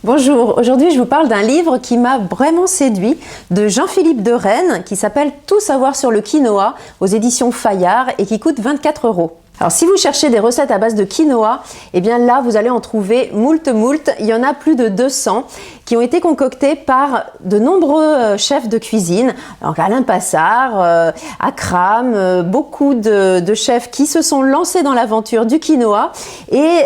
Bonjour, aujourd'hui je vous parle d'un livre qui m'a vraiment séduit de Jean-Philippe de Rennes qui s'appelle Tout savoir sur le quinoa aux éditions Fayard et qui coûte 24 €. Alors si vous cherchez des recettes à base de quinoa, eh bien là vous allez en trouver moult. Il y en a plus de 200 qui ont été concoctés par de nombreux chefs de cuisine. Donc Alain Passard, Akram, beaucoup de chefs qui se sont lancés dans l'aventure du quinoa et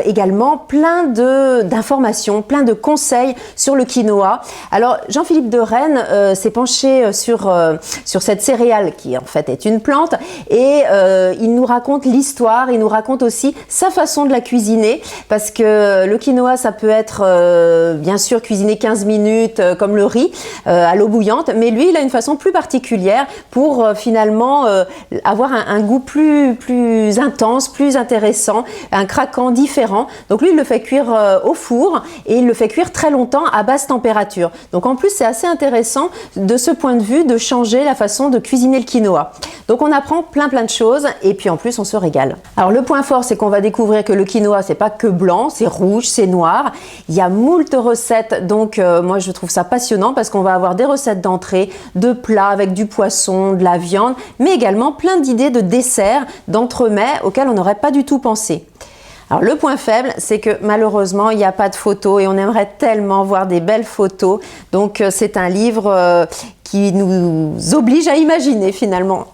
également plein d'informations, plein de conseils sur le quinoa. Alors Jean-Philippe de Rennes s'est penché sur cette céréale qui en fait est une plante et il nous raconte l'histoire, il nous raconte aussi sa façon de la cuisiner parce que le quinoa ça peut être bien sûr cuisiné 15 minutes comme le riz à l'eau bouillante, mais lui il a une façon plus particulière pour finalement avoir un goût plus intense, plus intéressant, un craquant différent. Donc lui il le fait cuire au four et il le fait cuire très longtemps à basse température. Donc en plus c'est assez intéressant de ce point de vue de changer la façon de cuisiner le quinoa. Donc on apprend plein de choses et puis en plus on se régale. Alors le point fort c'est qu'on va découvrir que le quinoa c'est pas que blanc, c'est rouge, c'est noir. Il y a moult recettes donc moi je trouve ça passionnant parce qu'on va avoir des recettes d'entrée, de plats avec du poisson, de la viande, mais également plein d'idées de desserts, d'entremets auxquels on n'aurait pas du tout pensé. Alors le point faible, c'est que malheureusement, il n'y a pas de photos et on aimerait tellement voir des belles photos. Donc c'est un livre qui nous oblige à imaginer finalement.